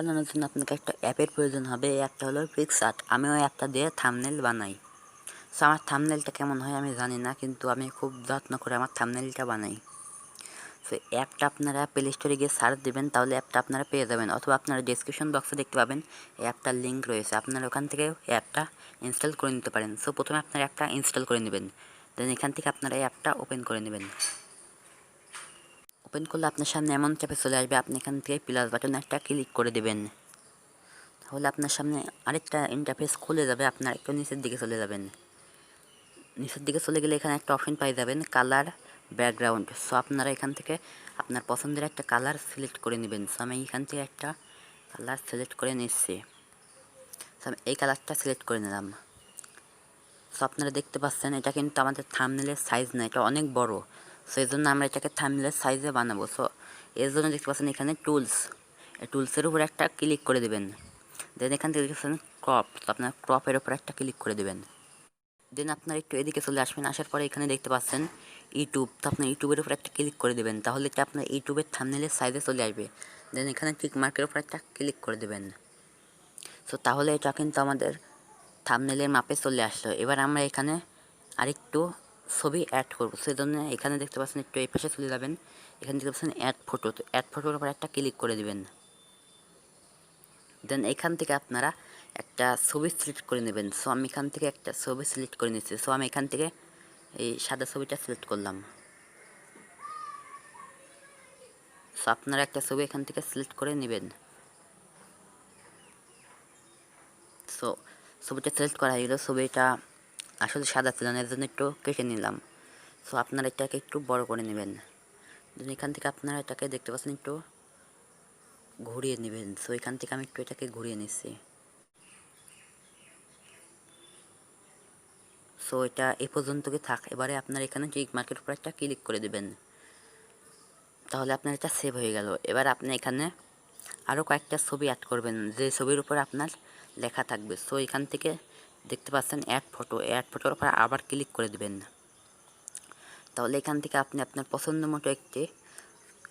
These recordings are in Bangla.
বানানোর জন্য আপনাকে একটা অ্যাপের প্রয়োজন হবে। এই অ্যাপটা হলো পিক্সআর্ট। আমি ওই অ্যাপটা দিয়ে থাম্বনেল বানাই। সো আমার থাম্বনেলটা কেমন হয় আমি জানি না, কিন্তু আমি খুব যত্ন করে আমার থাম্বনেলটা বানাই। সো অ্যাপটা আপনারা প্লে স্টোরে গিয়ে সার্চ দেবেন, তাহলে অ্যাপটা আপনারা পেয়ে যাবেন, অথবা আপনারা ডেসক্রিপশন বক্সে দেখতে পাবেন এই অ্যাপটার লিঙ্ক রয়েছে। আপনারা ওখান থেকে অ্যাপটা ইনস্টল করে নিতে পারেন। সো প্রথমে আপনারা অ্যাপটা ইনস্টল করে নেবেন, দেন এখান থেকে আপনারা এই অ্যাপটা ওপেন করে নেবেন। ওপেন করলে আপনার সামনে এমন চাপে চলে আসবে, আপনি এখান থেকে প্লাস বাটনে একটা ক্লিক করে দেবেন। তাহলে আপনার সামনে আরেকটা ইন্টারফেস খুলে যাবে। আপনার একটু নিচের দিকে চলে যাবেন। নিচের দিকে চলে গেলে এখানে একটা অপশন পাই যাবেন কালার ব্যাকগ্রাউন্ড। সো আপনারা এখান থেকে আপনার পছন্দের একটা কালার সিলেক্ট করে নেবেন। সো আমি এখান থেকে একটা কালার সিলেক্ট করে নিচ্ছি। সো আমি এই কালারটা সিলেক্ট করে নিলাম। সো আপনারা দেখতে পাচ্ছেন এটা কিন্তু আমাদের থাম্বনেলের সাইজ না, এটা অনেক বড়। সো এই জন্য আমরা এটাকে থাম্বনেলের সাইজে বানাবো। সো এর জন্য দেখতে পাচ্ছেন এখানে টুলস, এই টুলসের উপর একটা ক্লিক করে দেবেন। দেন এখান থেকে দেখতে পাচ্ছেন ক্রপ, তো আপনার ক্রপের উপর একটা ক্লিক করে দেবেন। দেন আপনার একটু এদিকে চলে আসবেন। আসার পরে এখানে দেখতে পাচ্ছেন ইউটিউব, তো আপনার ইউটিউবের উপর একটা ক্লিক করে দেবেন। তাহলে এটা আপনার ইউটিউবের থাম্বনেলের সাইজে চলে আসবে। দেন এখানে টিক মার্কের উপর একটা ক্লিক করে দেবেন। সো তাহলে এটা কিন্তু আমাদের থাম্বনেলের মাপে চলে আসলো। এবার আমরা এখানে আরেকটু ছবি অ্যাড করবো, সেজন্য এখানে দেখতে পাচ্ছেন একটু এই পাশে চলে যাবেন। এখানে দেখতে পাচ্ছেন অ্যাড ফটো, তো অ্যাড ফটোর উপর একটা ক্লিক করে দেবেন। দেন এখান থেকে আপনারা একটা ছবি সিলেক্ট করে নেবেন। সো আমি এখান থেকে একটা ছবি সিলেক্ট করে নিচ্ছি। সো আমি এখান থেকে এই সাদা ছবিটা সিলেক্ট করলাম। সো আপনারা একটা ছবি এখান থেকে সিলেক্ট করে নেবেন। সো ছবিটা সিলেক্ট করা হয়ে গেল। ছবিটা আসলে সাদা ছিল না, এর জন্য একটু কেটে নিলাম। সো আপনারা এটাকে একটু বড় করে নেবেন। দেন এখান থেকে আপনারা এটাকে দেখতে পাচ্ছেন একটু ঘুরিয়ে নেবেন। সো এখান থেকে আমি একটু এটাকে ঘুরিয়ে নিচ্ছি। সো এটা এ পর্যন্ত কি থাক। এবারে আপনার এখানে টিক মার্কের উপর একটা ক্লিক করে দেবেন। তাহলে আপনার এটা সেভ হয়ে গেল। এবার আপনি এখানে আরও কয়েকটা ছবি অ্যাড করবেন, যে ছবির উপর আপনার লেখা থাকবে। সো এখান থেকে দেখতে পাচ্ছেন অ্যাড ফটো, অ্যাড ফটোর উপর আবার ক্লিক করে দেবেন। তাহলে এখান থেকে আপনি আপনার পছন্দ মতো একটি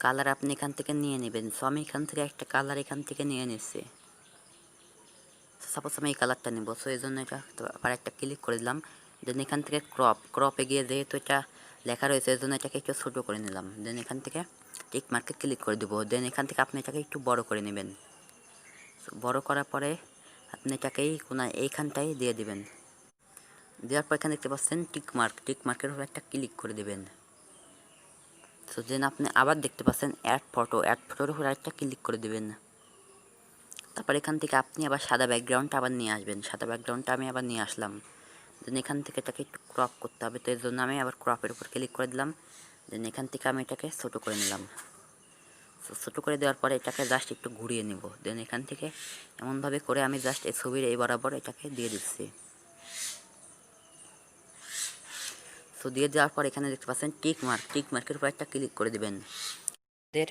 কালার আপনি এখান থেকে নিয়ে নেবেন। সো আমি এখান থেকে একটা কালার এখান থেকে নিয়ে নিচ্ছি। সাপোজ আমি এই কালারটা নেব। সো এই জন্য এটা আবার একটা ক্লিক করে দিলাম। দেন এখান থেকে ক্রপে গিয়ে যেহেতু এটা লেখা রয়েছে এই জন্য এটাকে একটু ছোটো করে নিলাম। দেন এখান থেকে টিক মার্কে ক্লিক করে দেবো। দেন এখান থেকে আপনি এটাকে একটু বড় করে নেবেন। বড় করার পরে আপনি এটাকেই কোনায় এইখানটাই দিয়ে দিবেন। দেওয়ার পর এখানে দেখতে পাচ্ছেন টিক মার্কের উপর একটা ক্লিক করে দেবেন। সো দেন আপনি আবার দেখতে পাচ্ছেন অ্যাড ফটোর উপর একটা ক্লিক করে দেবেন। তারপর এখান থেকে আপনি আবার সাদা ব্যাকগ্রাউন্ডটা আবার নিয়ে আসবেন। সাদা ব্যাকগ্রাউন্ডটা আমি আবার নিয়ে আসলাম। দেন এখান থেকে এটাকে একটু ক্রপ করতে হবে, তো এর জন্য আমি আবার ক্রপের উপর ক্লিক করে দিলাম। দেন এখান থেকে আমি এটাকে ছোটো করে নিলাম। সো ছোটো করে দেওয়ার পরে এটাকে জাস্ট একটু ঘুরিয়ে নিব। দেন এখান থেকে এমনভাবে করে আমি জাস্ট এই ছবির এই বরাবর এটাকে দিয়ে দিচ্ছি। সো দিয়ে দেওয়ার পর এখানে দেখতে পাচ্ছেন টিক মার্কের উপর একটা ক্লিক করে দেবেন। এদের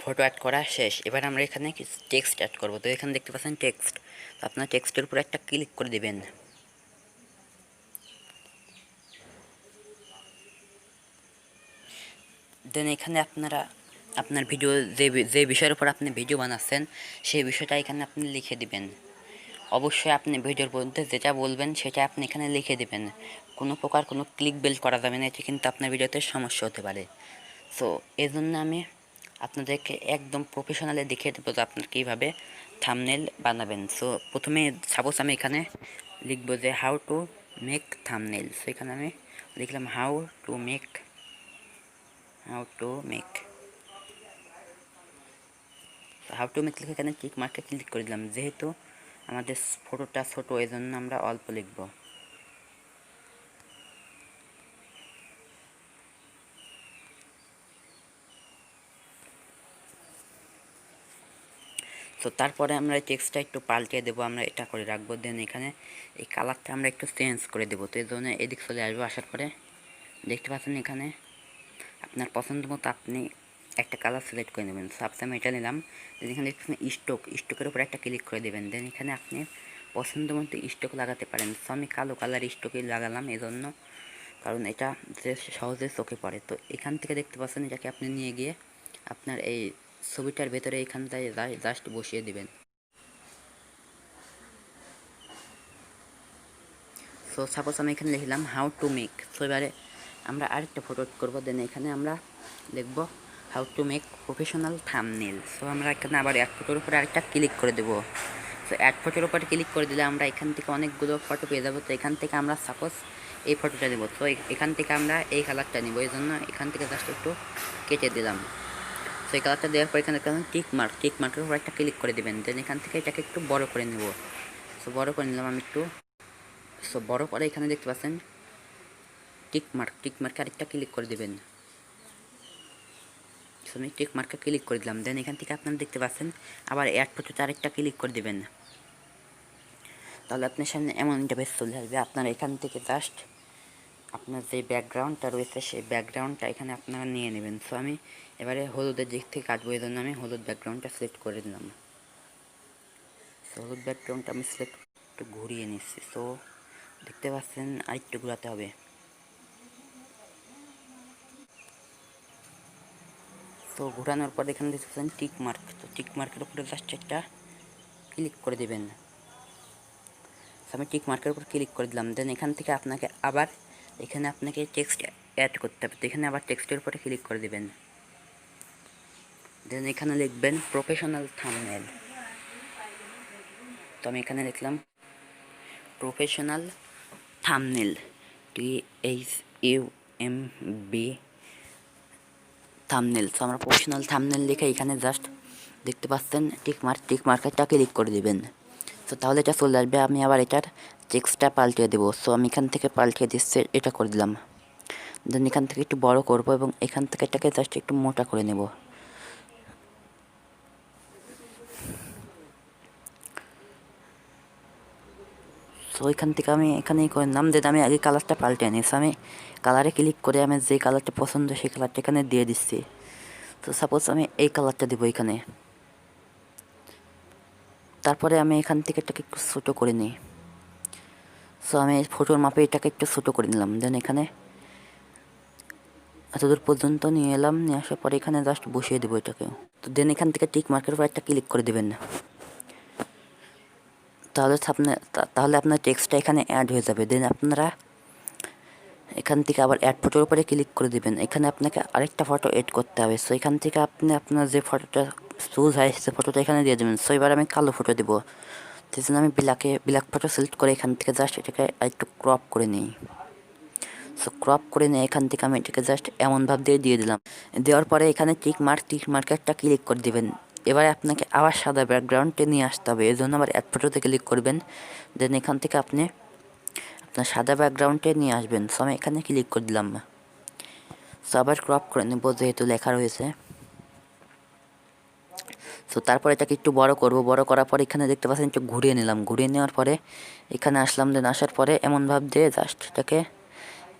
ফটো অ্যাড করা শেষ। এবার আমরা এখানে টেক্সট অ্যাড করবো। তো এখানে দেখতে পাচ্ছেন টেক্সট, তো আপনার টেক্সটের উপর একটা ক্লিক করে দেবেন। দেন এখানে আপনারা আপনার ভিডিও যে বিষয়ের উপর আপনি ভিডিও বানাচ্ছেন সেই বিষয়টা এখানে আপনি লিখে দিবেন। অবশ্যই আপনি ভিডিওর মধ্যে যেটা বলবেন সেটা আপনি এখানে লিখে দেবেন। কোনো প্রকার কোনো ক্লিক বেল করা যাবে না, এতে কিন্তু আপনার ভিডিওতে সমস্যা হতে পারে। সো এই জন্য আমি আপনাদেরকে একদম প্রফেশনালি দেখিয়ে দেবো যে আপনার কীভাবে থাম্বনেল বানাবেন। সো প্রথমে সাপোজ আমি এখানে লিখবো যে how to make thumbnail. So এখানে আমি লিখলাম হাউ টু মেক লিখে এখানে টিক মার্কে ক্লিক করে দিলাম। যেহেতু আমাদের ফটোটা ছোটো এই জন্য আমরা অল্প লিখব। তো তারপরে আমরা এই টেক্সটটা একটু পাল্টে দেবো, আমরা এটা করে রাখবো। দেন এখানে এই কালারটা আমরা একটু চেঞ্জ করে দেবো। তো এই জন্য এদিক চলে আসবো। আসার পরে দেখতে পাচ্ছেন এখানে আপনার পছন্দ মতো আপনি একটা কালার সিলেক্ট করে নেবেন। সো আমি এটা নিলাম। দেন এখানে দেখতে পাচ্ছেন স্টোকের উপর একটা ক্লিক করে দেবেন। দেন এখানে আপনি পছন্দ মতো স্টোক লাগাতে পারেন। সো আমি কালো কালার স্টোকই লাগালাম এই জন্য, কারণ এটা যে সহজে চোখে পড়ে। তো এখান থেকে দেখতে পাচ্ছেন এটাকে আপনি নিয়ে গিয়ে আপনার এই ছবিটার ভেতরে এখানটায় জাস্ট বসিয়ে দিবেন। সো সাপোজ আমি এখানে লিখলাম হাউ টু মেক। সো এবারে আমরা আরেকটা ফটো করবো, দেন এখানে আমরা লিখবো how to make professional thumbnail. So আমরা এখানে আবার অ্যাড ফটোর উপরে আরেকটা ক্লিক করে দেবো। সো অ্যাড ফটোর উপরে ক্লিক করে দিলে আমরা এখান থেকে অনেকগুলো ফটো পেয়ে যাবো। তো এখান থেকে আমরা সাপোজ এই ফটোটা দেবো। তো এখান থেকে আমরা এই কালারটা নিব, এই জন্য এখান থেকে জাস্ট একটু কেটে দিলাম। সো এই কালারটা দেওয়ার পর এখানে টিক মার্কের উপর একটা ক্লিক করে দেবেন। দেন এখান থেকে এটাকে একটু বড় করে নেব। সো বড় করে নিলাম আমি একটু। সো বড় করে এখানে দেখতে পাচ্ছেন টিক মার্কে আরেকটা ক্লিক করে দেবেন। সো আমি টিক মার্কে ক্লিক করে দিলাম। দেন এখান থেকে আপনারা দেখতে পাচ্ছেন আবার অ্যাড ফটোতে আরেকটা ক্লিক করে দেবেন। তাহলে আপনার সামনে এমন ইন্টারফেস চলে আসবে। আপনারা এখান থেকে জাস্ট আপনার যে ব্যাকগ্রাউন্ডটা রয়েছে সেই ব্যাকগ্রাউন্ডটা এখানে আপনারা নিয়ে নেবেন। সো আমি এবারে হলুদের দিক থেকে কাটবো, এই জন্য আমি হলুদ ব্যাকগ্রাউন্ডটা সিলেক্ট করে দিলাম। সো হলুদ ব্যাকগ্রাউন্ডটা আমি সিলেক্ট একটু ঘুরিয়ে নিচ্ছি। সো দেখতে পাচ্ছেন আরেকটু ঘোরাতে হবে। তো ঘোরানোর পর এখানে দেখতে পাচ্ছেন টিক মার্ক। তো টিক মার্কের উপরে জাস্ট একটা ক্লিক করে দেবেন। আমি টিক মার্কের উপর ক্লিক করে দিলাম। দেন এখান থেকে আপনাকে আবার এখানে আপনাকে টেক্সট অ্যাড করতে হবে। তো এখানে আবার টেক্সটের উপরে ক্লিক করে দেবেন। দেন এখানে লিখবেন প্রফেশনাল থাম্বনেল। তো আমি এখানে লিখলাম প্রফেশনাল থাম্বনেল, THUMB থাম্বনেল। তো আমরা প্রফেশনাল থাম্বনেল লিখে এখানে জাস্ট দেখতে পাচ্ছেন টিক মার্কেরটা ক্লিক করে দিবেন। তো তাহলে এটা চলে আসবে। আমি আবার এটার টেক্সটটা পাল্টিয়ে দেবো। সো আমি এখান থেকে পাল্টিয়ে দিচ্ছি, এটা করে দিলাম। দেন এখান থেকে একটু বড় করব এবং এখান থেকে এটাকে জাস্ট একটু মোটা করে নেব। সো এখান থেকে আমি এখানেই করে নিলাম। দেন আমি আগে কালারটা পাল্টে নিই। সো আমি কালারে ক্লিক করে আমি যে কালারটা পছন্দ সেই কালারটা এখানে দিয়ে দিচ্ছি। তো সাপোজ আমি এই কালারটা দেবো এখানে। তারপরে আমি এখান থেকে এটাকে একটু ছোটো করে নিই। সো আমি ফটোর মাপে এটাকে একটু ছোটো করে নিলাম। দেন এখানে এতদূর পর্যন্ত নিয়ে এলাম, নিয়ে আসার পরে এখানে জাস্ট বসিয়ে দেবো এটাকে। তো দেন এখান থেকে টিক মার্কের উপর একটা ক্লিক করে দেবেন। তাহলে আপনার টেক্সটটা এখানে অ্যাড হয়ে যাবে। দেন আপনারা এখান থেকে আবার অ্যাড ফটোর উপরে ক্লিক করে দেবেন। এখানে আপনাকে আরেকটা ফটো এড করতে হবে। সো এখান থেকে আপনি আপনার যে ফটোটা চুজ হয় সে ফটোটা এখানে দিয়ে দেবেন। সো এবার আমি কালো ফটো দেবো। সেই জন্য আমি ব্ল্যাক ফটো সিলেক্ট করে এখান থেকে জাস্ট এটাকে একটু ক্রপ করে নিই। সো ক্রপ করে নিয়ে এখান থেকে আমি এটাকে জাস্ট এমনভাবে দিয়ে দিলাম। দেওয়ার পরে এখানে টিক মার্কে একটা ক্লিক করে দেবেন। এবারে আপনাকে আবার সাদা ব্যাকগ্রাউন্ডে নিয়ে আসতে হবে, এই জন্য আবার অ্যাড ফটোতে ক্লিক করবেন। দেন এখান থেকে আপনি আপনার সাদা ব্যাকগ্রাউন্ডে নিয়ে আসবেন। সো আমি এখানে ক্লিক করে দিলাম। সো আবার ক্রপ করে নেব যেহেতু লেখা রয়েছে। সো তারপরে এটাকে একটু বড় করব। বড় করার পরে এখানে দেখতে পাচ্ছেন একটু ঘুরিয়ে নিলাম। ঘুরিয়ে নেওয়ার পরে এখানে আসলাম। দেন আসার পরে এমনভাবে দিয়ে জাস্ট এটাকে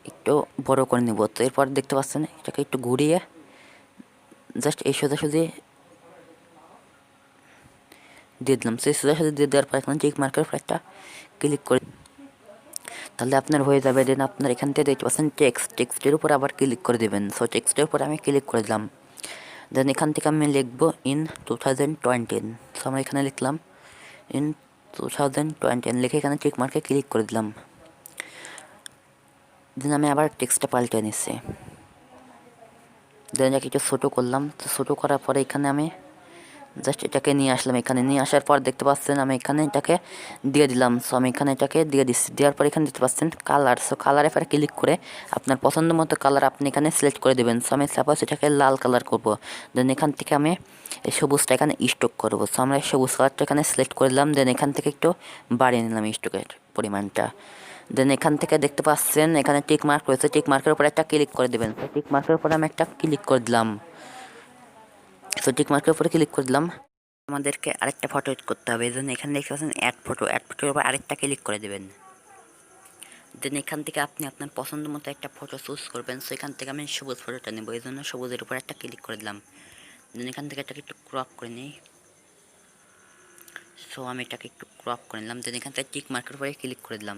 একটু বড় করে নেব। তো এরপর দেখতে পাচ্ছেন এটাকে একটু ঘুরিয়ে জাস্ট এই সোজাসুজি দিয়ে দিলাম। সেই সোজাসুজি দিয়ে দেওয়ার পর এখানে টিক মার্কের উপর একটা ক্লিক করে তাহলে আপনার হয়ে যাবে। দেন আপনার এখান থেকে দেখতে পাচ্ছেন টেক্সটের উপর আবার ক্লিক করে দেবেন। সো টেক্সটের উপর আমি ক্লিক করে দিলাম। দেন এখান থেকে আমি লিখবো ইন 2020। সো আমরা এখানে লিখলাম ইন 2020 লিখে এখানে টিক মার্কে ক্লিক করে দিলাম। দেন আমি আবার টেক্সটটা পাল্টে নিচ্ছি। দেন এটাকে একটু ছোটো করলাম। তো ছোটো করার পরে এখানে আমি জাস্ট এটাকে নিয়ে আসলাম। এখানে নিয়ে আসার পর দেখতে পাচ্ছেন আমি এখানে এটাকে দিয়ে দিলাম। সো আমি এখানে এটাকে দিয়ে দিচ্ছি। দেওয়ার পর এখানে দেখতে পাচ্ছেন কালার। সো কালারে পরে ক্লিক করে আপনার পছন্দ মতো কালার আপনি এখানে সিলেক্ট করে দেবেন। সো আমি সাপোজ এটাকে লাল কালার করবো। দেন এখান থেকে আমি এই সবুজটা এখানে স্টক করবো। সো আমরা সবুজ কালারটা এখানে সিলেক্ট করে দিলাম। দেন এখান থেকে একটু বাড়িয়ে নিলাম স্টকের পরিমাণটা। দেন এখান থেকে দেখতে পাচ্ছেন এখানে টিক মার্ক রয়েছে। টিক মার্কের উপর একটা ক্লিক করে দেবেন। তো টিক মার্কের উপরে আমি একটা ক্লিক করে দিলাম। সো টিক মার্কের উপরে ক্লিক করে দিলাম। আমাদেরকে আরেকটা ফটো এড করতে হবে, এই জন্য এখানে দেখতে পাচ্ছেন অ্যাড ফটোর উপর আরেকটা ক্লিক করে দেবেন। দেন এখান থেকে আপনি আপনার পছন্দ মতো একটা ফটো চুজ করবেন। সো এখান থেকে আমি সবুজ ফটোটা নেব, এই জন্য সবুজের উপর একটা ক্লিক করে দিলাম। দেন এখান থেকে এটাকে একটু ক্রপ করে নিই। সো আমি এটাকে একটু ক্রপ করে নিলাম। দেন এখান থেকে টিক মার্কের উপরে ক্লিক করে দিলাম।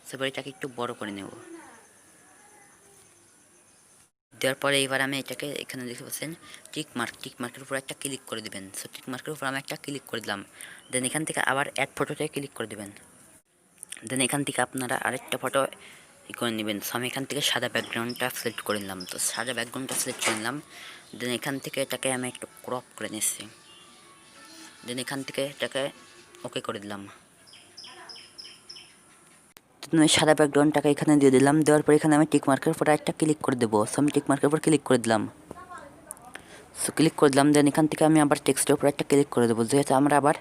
সো এবার এটাকে একটু বড় করে নেব। দেওয়ার পরে এবার আমি এটাকে এখানে দেখতে পাচ্ছেন টিক মার্কের উপর একটা ক্লিক করে দিবেন। সো টিক মার্কের উপর আমি একটা ক্লিক করে দিলাম। দেন এখান থেকে আবার অ্যাড ফটোতে ক্লিক করে দিবেন। দেন এখান থেকে আপনারা আরেকটা ফটো করে নেবেন। সো আমি এখান থেকে সাদা ব্যাকগ্রাউন্ডটা সিলেক্ট করে নিলাম। তো সাদা ব্যাকগ্রাউন্ডটা সিলেক্ট করে নিলাম। দেন এখান থেকে এটাকে আমি একটু ক্রপ করে নিচ্ছি। দেন এখান থেকে এটাকে ওকে করে দিলাম। আমি সাদা ব্যাকগ্রাউন্ডটাকে এখানে দিয়ে দিলাম। দেওয়ার পর এখানে আমি টিক মার্কের উপর একটা ক্লিক করে দেবো। সো আমি টিক মার্কের উপর ক্লিক করে দিলাম। সো ক্লিক করে দিলাম। দেন এখান থেকে আমি আবার টেক্সটের উপর একটা ক্লিক করে দেবো, যেহেতু আমরা আবার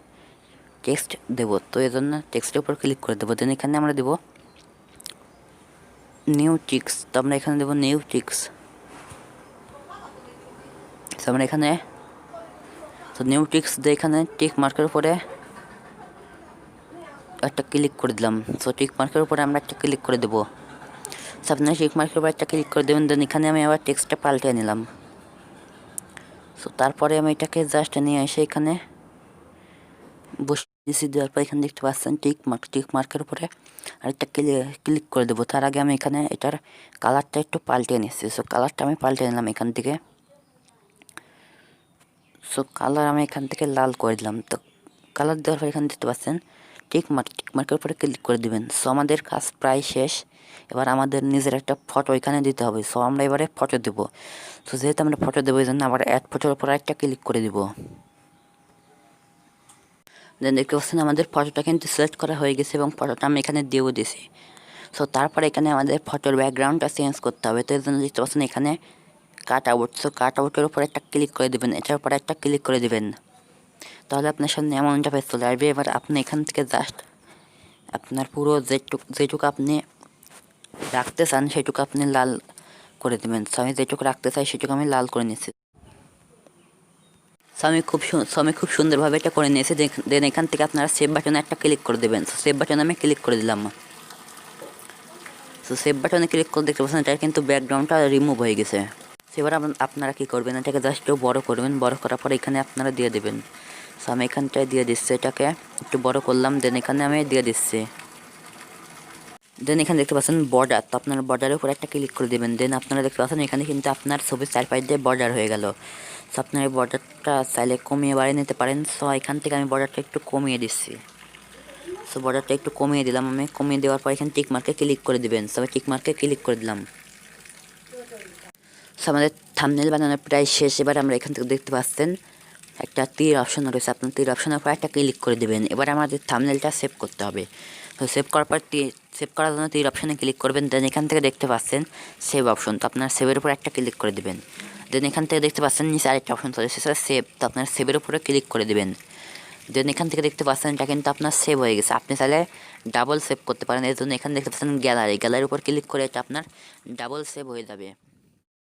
টেক্সট দেবো, তো এই জন্য টেক্সটের উপর ক্লিক করে দেবো। দেন এখানে আমরা দেবো নিউ টিক্স। তো আমরা এখানে দেবো নিউ টিক্স। তো আমরা এখানে নিউ টিক্স দিয়ে এখানে টিক মার্কের উপরে একটা ক্লিক করে দিলাম। সো টিক মার্কের উপরে আমরা একটা ক্লিক করে দেবো। সো আপনারা টিক মার্কের উপরে একটা ক্লিক করে দেবেন। দেন এখানে আমি আবার টেক্সটটা পাল্টে নিলাম। সো তারপরে আমি এটাকে জাস্ট নিয়ে এসে এখানে বসে দিয়েছি। দেওয়ার পর এখানে দেখতে পাচ্ছেন টিক মার্কের উপরে আরেকটা ক্লিক করে দেবো। তার আগে আমি এখানে এটার কালারটা একটু পাল্টে নিচ্ছি। সো কালারটা আমি পাল্টে নিলাম এখান থেকে। সো কালার আমি এখান থেকে লাল করে দিলাম। তো কালার দেওয়ার পর এখানে দেখতে পাচ্ছেন টিক মার্কের উপরে ক্লিক করে দিবেন। সো আমাদের কাজ প্রায় শেষ। এবার আমাদের নিজের একটা ফটো এখানে দিতে হবে। সো আমরা এবারে ফটো দেবো। সো যেহেতু আমরা ফটো দেবো এই জন্য আবার অ্যাড ফটোর উপর একটা ক্লিক করে দিব। দেন দেখতে পাচ্ছেন আমাদের ফটোটা কিন্তু সিলেক্ট করা হয়ে গেছে এবং ফটোটা আমি এখানে দিয়েও দিয়েছি। সো তারপরে এখানে আমাদের ফটোর ব্যাকগ্রাউন্ডটা চেঞ্জ করতে হবে। তো এর জন্য দেখতে পাচ্ছেন এখানে কাট আউট। সো কাট আউটের উপর একটা ক্লিক করে দেবেন, এটার উপর একটা ক্লিক করে দেবেন। তাহলে আপনার সামনে এমন ইন্টারফেস চলে আসবে। এবার আপনি এখান থেকে জাস্ট আপনার পুরো যেটুকু আপনি রাখতে চান সেটুকু আপনি লাল করে দেবেন। সো আমি যেটুকু রাখতে চাই সেটুকু আমি লাল করে নিচ্ছি। সো আমি খুব সুন্দরভাবে এটা করে নিয়েছি। দেন এখান থেকে আপনারা সেভ বাটনে একটা ক্লিক করে দেবেন। সো সেভ বাটনে আমি ক্লিক করে দিলাম। সো সেভ বাটনে ক্লিক করে দেখতে পাচ্ছেন এটা কিন্তু ব্যাকগ্রাউন্ডটা রিমুভ হয়ে গেছে। এবার আপনারা কী করবেন, এটাকে জাস্ট একটু বড়ো করবেন। বড়ো করার পর এখানে আপনারা দিয়ে দেবেন। সো আমি এখানটায় দিয়ে দিচ্ছি, এটাকে একটু বড়ো করলাম। দেন এখানে আমি দিয়ে দিচ্ছি। দেন এখানে দেখতে পাচ্ছেন বর্ডার। তো আপনারা বর্ডারের উপর একটা ক্লিক করে দেবেন। দেন আপনারা দেখতে পাচ্ছেন এখানে কিন্তু আপনার ছবির চারপাশ দিয়ে বর্ডার হয়ে গেল। সো আপনার এই বর্ডারটা চাইলে কমিয়ে বাড়িয়ে নিতে পারেন। সো এখান থেকে আমি বর্ডারটা একটু কমিয়ে দিচ্ছি। সো বর্ডারটা একটু কমিয়ে দিলাম। আমি কমিয়ে দেওয়ার পর এখানে টিক মার্কে ক্লিক করে দেবেন। সো আমি টিক মার্কে ক্লিক করে দিলাম। সো আমাদের থাম্বনেল বানানোর প্রায় শেষ। এবার আমরা এখান থেকে দেখতে পাচ্ছেন একটা তীর অপশন রয়েছে। আপনার তীর অপশনের উপর একটা ক্লিক করে দেবেন। এবার আমাদের থাম্বনেলটা সেভ করতে হবে। তো সেভ করার পর সেভ করার জন্য তীর অপশনে ক্লিক করবেন। দেন এখান থেকে দেখতে পাচ্ছেন সেভ অপশন। তো আপনার সেভের উপর একটা ক্লিক করে দেবেন। দেন এখান থেকে দেখতে পাচ্ছেন নিচে আরেকটা অপশন চলে এসেছে সেভ। তো আপনার সেভের উপরে ক্লিক করে দেবেন। দেন এখান থেকে দেখতে পাচ্ছেন এটা কিন্তু আপনার সেভ হয়ে গেছে। আপনি চাইলে ডাবল সেভ করতে পারেন। এর জন্য এখানে দেখতে পাচ্ছেন গ্যালারির উপর ক্লিক করে এটা আপনার ডাবল সেভ হয়ে যাবে।